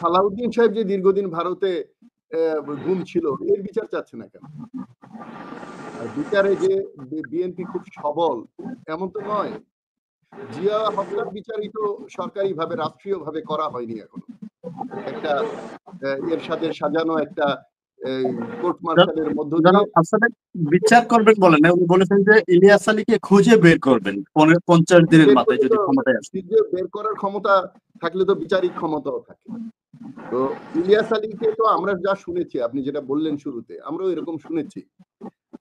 সালাউদ্দিন সাহেব যে দীর্ঘদিন ভারতে গুম ছিল, এর বিচার চাচ্ছে না কেন? আর বিচারে যে বিএনপি খুব সবল এমন তো নয়। জিয়া হত্যার বিচারই তো সরকারিভাবে রাষ্ট্রীয়ভাবে করা হয়নি এখনো। একটা এরশাদের সাজানো একটা কোর্ট মার্শালের মধ্য দিয়ে আসলে বিচার করবেন বলেন না, উনি বলেছেন যে ইলিয়াস আলীকে খুঁজে বের করবেন 50 দিনের মাথায় যদি ক্ষমতায় আসে। বের করার ক্ষমতা থাকলে তো বিচারিক ক্ষমতাও থাকে। তো ইলিয়াস আলীকে তো আমরা যা শুনেছি, আপনি যেটা বললেন শুরুতে, আমরাও এরকম শুনেছি।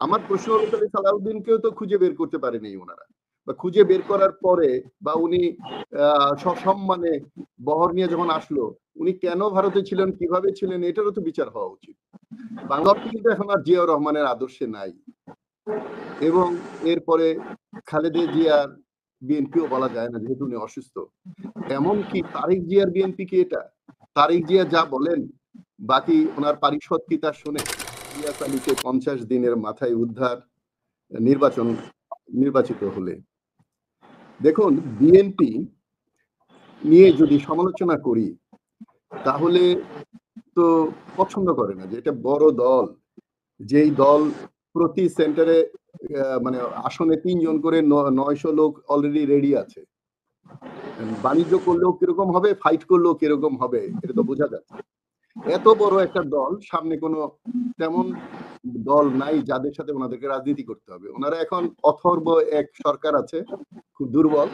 আমার প্রশ্ন হলো তাহলে সালাউদ্দিনকেও তো খুঁজে বের করতে পারেনি ওনারা, বা খুঁজে বের করার পরে বা উনি সসম্মানে বহর নিয়ে যখন আসলো, উনি কেন ভারতে ছিলেন, কিভাবে ছিলেন, এটারও তো বিচার হওয়া উচিত। বাংলাদেশ কিন্তু এখন আর জিয়াউর রহমানের আদর্শে নাই, এবং এরপরে খালেদা জিয়ার বিএনপিও বলা যায় না, যেহেতু উনি অসুস্থ। এমনকি তারেক জিয়ার বিএনপি কি এটা? তারেক জিয়া যা বলেন বাকি ওনার পারিষদ কি তা শুনে? ইলিয়াস আলীকে 50 দিনের মাথায় উদ্ধার নির্বাচিত হলে। দেখুন, বিএনপি নিয়ে যদি সমালোচনা করি তাহলে তো পছন্দ করে না যে এটা বড় দল, যেই দল প্রতি সেন্টারে মানে আসনে 3 জন করে 900 লোক অলরেডি রেডি আছে। বাণিজ্য করলেও কিরকম হবে, ফাইট করলেও কিরকম হবে, এটা তো বোঝা যাচ্ছে। এত বড় একটা দল, সামনে কোনো তেমন দল নাই যাদের সাথে ওনাদেরকে রাজনীতি করতে হবে। ওনারা এখন অথর্ব এক সরকার আছে, খুব দুর্বল,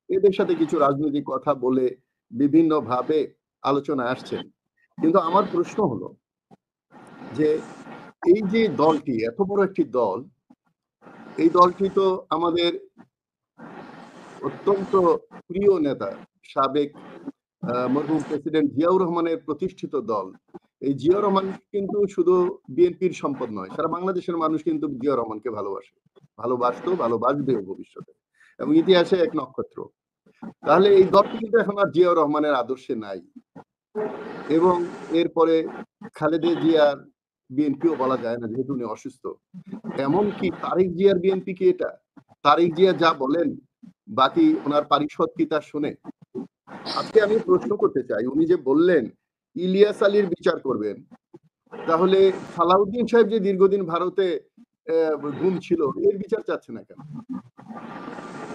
এদের সাথে কিছু রাজনৈতিক কথা বলে বিভিন্ন ভাবে আলোচনা আসছেন। কিন্তু আমার প্রশ্ন হলো যে এই যে দলটি, এত বড় একটি দল, এই দলটি তো আমাদের অত্যন্ত প্রিয় নেতা, সাবেক মরহুম প্রেসিডেন্ট জিয়াউর রহমানের প্রতিষ্ঠিত দল। এই জিয়াউর রহমান কিন্তু শুধু বিএনপির সম্পদ নয়, সারা বাংলাদেশের মানুষ কিন্তু জিয়াউর রহমানকে ভালোবাসতো, ভালোবাসবেও ভবিষ্যতে, এবং ইতিহাসে এক নক্ষত্র। তাহলে এই দলটি কিন্তু এখন আর জিয়াউর রহমানের আদর্শে নাই, এবং এরপরে খালেদা জিয়ার বিএনপিও বলা যায় না, যেহেতু উনি অসুস্থ। এমনকি তারেক জিয়ার বিএনপি কি এটা? তারেক জিয়া যা বলেন বাকি ওনার পারিষদ কি তা শুনে? আজকে আমি প্রশ্ন করতে চাই, উনি যে বললেন ইলিয়াস আলীর বিচার করবেন, তাহলে সালাউদ্দিন সাহেব যে দীর্ঘদিন ভারতে গুম ছিল, এর বিচার চাচ্ছে না কেন?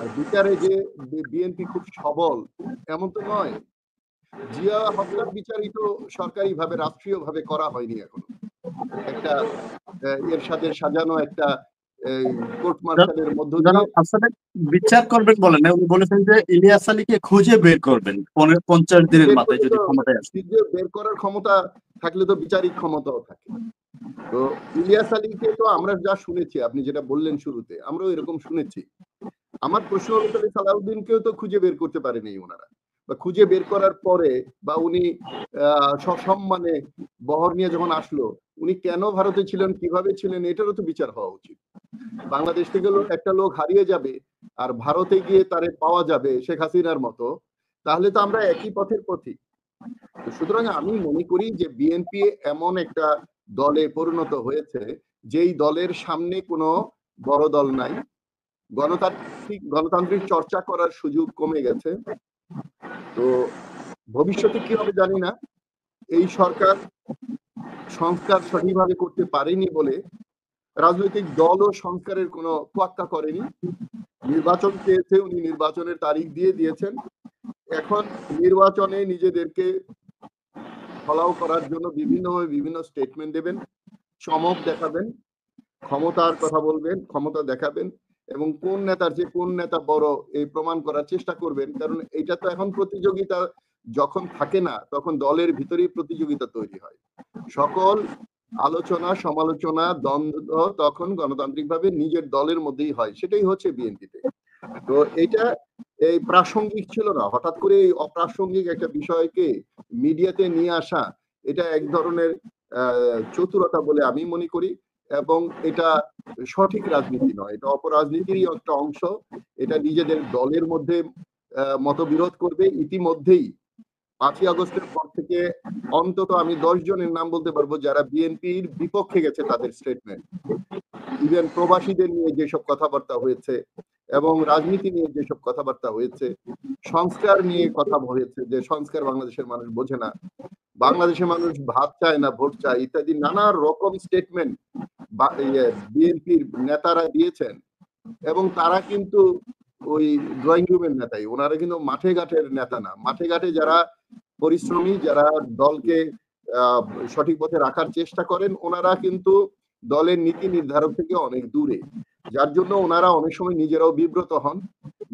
আর বিচারে যে বিএনপি খুব সবল এমন তো নয়। জিয়া হত্যার বিচারই তো সরকারিভাবে রাষ্ট্রীয়ভাবে করা হয়নি এখনো। একটা এরশাদের সাজানো একটা কোর্ট মার্শালের মধ্য দিয়ে আসলে বিচার করবেন বলেন না, উনি বলেছেন যে ইলিয়াস আলীকে খুঁজে বের করবেন 50 দিনের মাথায় যদি ক্ষমতায় আসে। বের করার ক্ষমতা থাকলে তো বিচারিক ক্ষমতাও থাকে। তো ইলিয়াস আলীকে তো আমরা যা শুনেছি, আপনি যেটা বললেন শুরুতে, আমরাও এরকম শুনেছি। আমার প্রশ্ন হলো তাহলে সালাউদ্দিনকেও তো খুঁজে বের করতে পারেনি ওনারা, বা খুঁজে বের করার পরে বা উনি সসম্মানে বহর নিয়ে যখন আসলো, উনি কেন ভারতে ছিলেন, কিভাবে ছিলেন, এটারও তো বিচার হওয়া উচিত। বাংলাদেশ থেকে একটা লোক হারিয়ে যাবে আর ভারতে গিয়ে তারে পাওয়া যাবে শেখ হাসিনার মতো, তাহলে তো আমরা একই পথের পথিক। সুতরাং আমি মনে করি যে বিএনপি এমন একটা দলে পরিণত হয়েছে যেই দলের সামনে কোনো বড় দল নাই, গণতান্ত্রিক চর্চা করার সুযোগ কমে গেছে। তো ভবিষ্যতে কি হবে জানি না। এই সরকার সংস্কার সঠিকভাবে করতে পারেনি বলে রাজনৈতিক দল ও সংস্কারের কোনো তোয়াক্কা করেনি। নির্বাচন চেয়েছে, উনি নির্বাচনের তারিখ দিয়ে দিয়েছেন। এখন নির্বাচনে নিজেদেরকে ফলাও করার জন্য বিভিন্নভাবে বিভিন্ন স্টেটমেন্ট দেবেন, চমক দেখাবেন, ক্ষমতার কথা বলবেন, ক্ষমতা দেখাবেন, এবং কোন নেতা বড় এই প্রমাণ করার চেষ্টা করবেন। কারণ এটা তো এখন প্রতিযোগিতা যখন থাকে না, তখন দলের ভিতরেই প্রতিযোগিতা তৈরি হয়। সকল আলোচনা, সমালোচনা, দ্বন্দ্ব তখন গণতান্ত্রিকভাবে নিজের দলের মধ্যেই হয়। সেটাই হচ্ছে বিএনপিতে। তো এটা এই প্রাসঙ্গিক ছিল না, হঠাৎ করে এই অপ্রাসঙ্গিক একটা বিষয়কে মিডিয়াতে নিয়ে আসা, এটা এক ধরনের চতুরতা বলে আমি মনে করি, এবং এটা সঠিক রাজনীতি নয়, এটা অপরাজনীতিরই একটা অংশ। এটা নিজেদের দলের মধ্যে মতবিরোধ করবে। ইতিমধ্যেই 5ই আগস্টের পর থেকে অন্তত আমি 10 জনের নাম বলতে পারবো যারা বিএনপির বিপক্ষে গেছে তাদের স্টেটমেন্ট। ইভেন প্রবাসীদের নিয়ে যেসব কথাবার্তা হয়েছে এবং রাজনীতি নিয়ে যেসব কথাবার্তা হয়েছে, সংস্কার নিয়ে কথা হয়েছে যে সংস্কার বাংলাদেশের মানুষ বোঝে না, বাংলাদেশের মানুষ ভাত চায় না, ভোট চায় ইত্যাদি নানা রকম স্টেটমেন্ট বিএনপির নেতারা দিয়েছেন। এবং তারা কিন্তু ওই ড্রয়িং রুমের নেতাই, ওনারা কিন্তু মাঠে ঘাটের নেতা না। মাঠে ঘাটে যারা পরিশ্রমী, যারা দলকে সঠিক পথে রাখার চেষ্টা করেন, ওনারা কিন্তু দলের নীতি নির্ধারক থেকে অনেক দূরে, যার জন্য ওনারা অনেক সময় নিজেরাও বিব্রত হন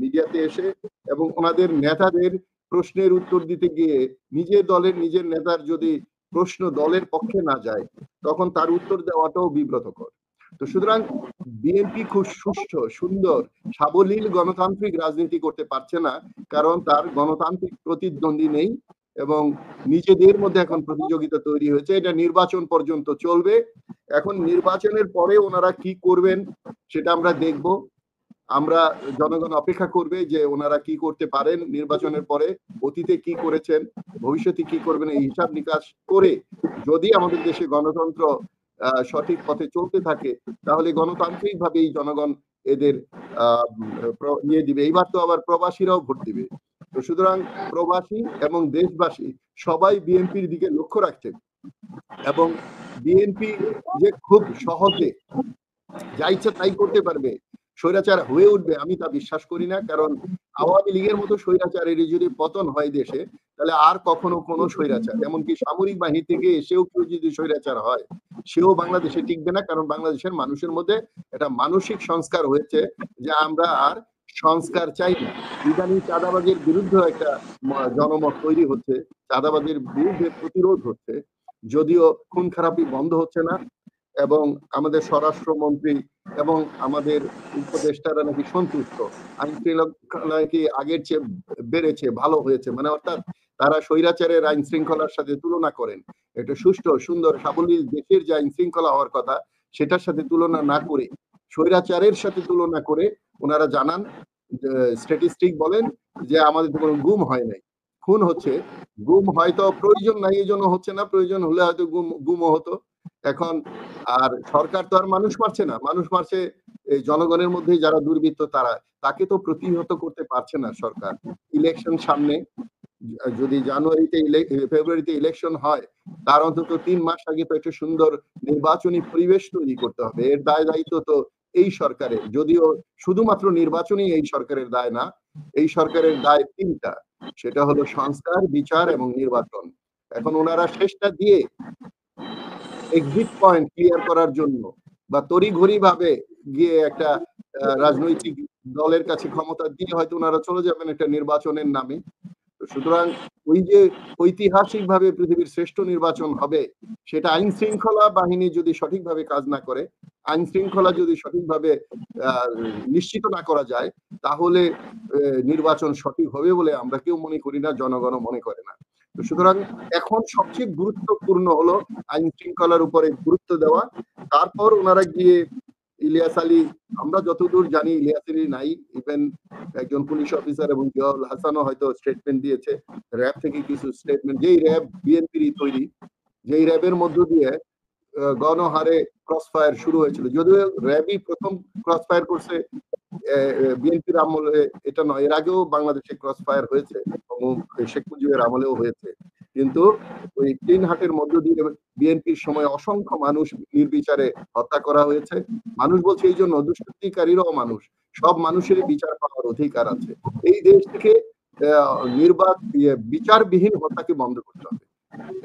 মিডিয়াতে এসে, এবং ওনাদের নেতাদের প্রশ্নের উত্তর দিতে গিয়ে নিজের দলের নিজের নেতার যদি প্রশ্ন দলের পক্ষে না যায়, তখন তার উত্তর দেওয়াটাও বিব্রতকর। তো সুতরাং বিএনপি খুব সুষ্ঠু, সুন্দর, সাবলীল গণতান্ত্রিক রাজনীতি করতে পারছে না, কারণ তার গণতান্ত্রিক প্রতিদ্বন্দ্বী নেই এবং নিজেদের মধ্যে এখন প্রতিযোগিতা তৈরি হয়েছে। এটা নির্বাচন পর্যন্ত চলবে। এখন নির্বাচনের পরে ওনারা কি করবেন সেটা আমরা দেখব। আমরা জনগণ অপেক্ষা করবে যে ওনারা কি করতে পারেন নির্বাচনের পরে, অতীতে কি করেছেন, ভবিষ্যতে কি করবেন, এই হিসাব নিকাশ করে যদি আমাদের দেশে গণতন্ত্র সঠিক পথে চলতে থাকে, তাহলে গণতান্ত্রিক ভাবেই জনগণ এদের নিয়ে দিবে। এইবার তো আবার প্রবাসীরাও ভোট দিবে। তো সুতরাং প্রবাসী এবং দেশবাসী সবাই বিএনপির দিকে লক্ষ্য রাখছে, এবং বিএনপি যে খুব সহজে যা ইচ্ছা তাই করতে পারবে, স্বৈরাচার হয়ে উঠবে, আমি তা বিশ্বাস করি না। কারণ আওয়ামী লীগের মতো স্বৈরাচারের যদি পতন হয় দেশে, তাহলে আর কখনো কোনো স্বৈরাচার, এমনকি সামরিক বাহিনী থেকে এসেও কেউ যদি স্বৈরাচার হয়, সেও বাংলাদেশে টিকবে না। কারণ বাংলাদেশের মানুষের মধ্যে একটা মানসিক সংস্কার হয়েছে যে আমরা আর সংস্কার চাই না। ইদানিং চাঁদাবাজের বিরুদ্ধে একটা জনমত তৈরি হচ্ছে, চাঁদাবাজের বিরুদ্ধে প্রতিরোধ হচ্ছে, যদিও খুন খারাপি বন্ধ হচ্ছে না। এবং আমাদের স্বরাষ্ট্রমন্ত্রী এবং আমাদের উপদেষ্টারা নাকি সন্তুষ্ট, আইন শৃঙ্খলা নাকি আগের চেয়ে বেড়েছে, ভালো হয়েছে। মানে অর্থাৎ তারা স্বৈরাচারের আইন শৃঙ্খলার সাথে তুলনা করেন, একটা সুষ্ঠু, সুন্দর, সাবলীল দেশের যে আইন শৃঙ্খলা হওয়ার কথা সেটার সাথে তুলনা না করে, স্বৈরাচারের সাথে তুলনা করে ওনারা জানান, স্ট্যাটিস্টিক বলেন যে আমাদের তো কোনো গুম হয় নাই, খুন হচ্ছে। গুম হয়তো প্রয়োজন নাই এই জন্য হচ্ছে না, প্রয়োজন হলে হয়তো গুমও হতো। এখন আর সরকার তো আর মানুষ মারছে না, মানুষ মারছে এই জনগণের মধ্যে যারা দুর্বৃত্ত, তারা, তাকে তো প্রতিহত করতে পারছে না সরকার। ইলেকশন সামনে, যদি জানুয়ারিতে ফেব্রুয়ারিতে ইলেকশন হয়, তার অন্তত 3 মাস আগে তো একটা সুন্দর নির্বাচনী পরিবেশ তৈরি করতে হবে। এর দায় দায়িত্ব তো এই সরকারের, যদিও শুধুমাত্র নির্বাচনই এই সরকারের দায় না, এই সরকারের দায় 3টা, সেটা হলো সংস্কার, বিচার এবং নির্বাচন। এখন ওনারা শেষটা দিয়ে এক্সিট পয়েন্ট ক্লিয়ার করার জন্য বা তড়িঘড়ি ভাবে গিয়ে একটা রাজনৈতিক দলের কাছে ক্ষমতা দিয়ে হয়তো ওনারা চলে যাবেন একটা নির্বাচনের নামে। সুতরাং ওই যে ঐতিহাসিক ভাবে পৃথিবীর শ্রেষ্ঠ নির্বাচন হবে, সেটা আইন শৃঙ্খলা বাহিনী যদি সঠিকভাবে কাজ না করে, আইন শৃঙ্খলা যদি সঠিকভাবে নিশ্চিত না করা যায়, তাহলে নির্বাচন সঠিক হবে বলে আমরা কেউ মনে করি না, জনগণও মনে করে না। সুতরাং এখন সবচেয়ে গুরুত্বপূর্ণ হলো আইন শৃঙ্খলার উপরে গুরুত্ব দেওয়া। তারপর ওনারা গিয়ে ইলিয়াস আলী, আমরা যতদূর জানি ইলিয়াস আলী নাই, ইভেন একজন পুলিশ অফিসার এবং জিয়াউল হাসানও হয়তো স্টেটমেন্ট দিয়েছে, র্যাব থেকে কিছু স্টেটমেন্ট, যেই র্যাব বিএনপির তৈরি, যেই র্যাবের মধ্য দিয়ে গণহারে ক্রস ফায়ার শুরু হয়েছিল, যদিও র্যাবই প্রথম ক্রস ফায়ার করছে বিএনপির আমলে, এটা নয়, এর আগেও বাংলাদেশে ক্রস ফায়ার হয়েছে এবং শেখ মুজিবের আমলেও হয়েছে। কিন্তু ওই তিন হাটের মধ্য দিয়ে বিএনপির সময় অসংখ্য মানুষ নির্বিচারে হত্যা করা হয়েছে। মানুষ বলছে এই জন্য, দুষ্কৃতিকারীরাও মানুষ, সব মানুষেরই বিচার পাওয়ার অধিকার আছে। এই দেশ থেকে বিচারবিহীন হত্যাকে বন্ধ করতে হবে,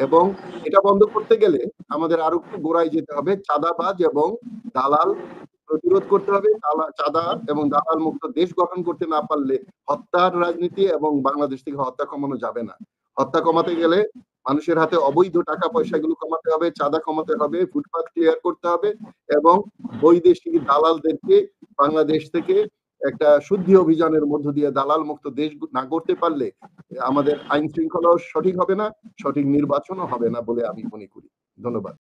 এবং এটা বন্ধ করতে গেলে আমাদের আরো একটু গোড়ায় যেতে হবে। চাঁদাবাজ এবং দালাল প্রতিরোধ করতে হবে। চাঁদা এবং দালাল মুক্ত দেশ গঠন করতে না পারলে হত্যার রাজনীতি এবং বাংলাদেশ থেকে হত্যা কমানো যাবে না। হত্যা কমাতে গেলে মানুষের হাতে অবৈধ টাকা পয়সা গুলো কমাতে হবে, চাঁদা কমাতে হবে, ফুটপাত ক্লিয়ার করতে হবে, এবং বৈদেশিক দালালদেরকে বাংলাদেশ থেকে একটা শুদ্ধি অভিযানের মধ্য দিয়ে দালাল মুক্ত দেশ না করতে পারলে আমাদের আইন শৃঙ্খলাও সঠিক হবে না, সঠিক নির্বাচনও হবে না বলে আমি মনে করি। ধন্যবাদ।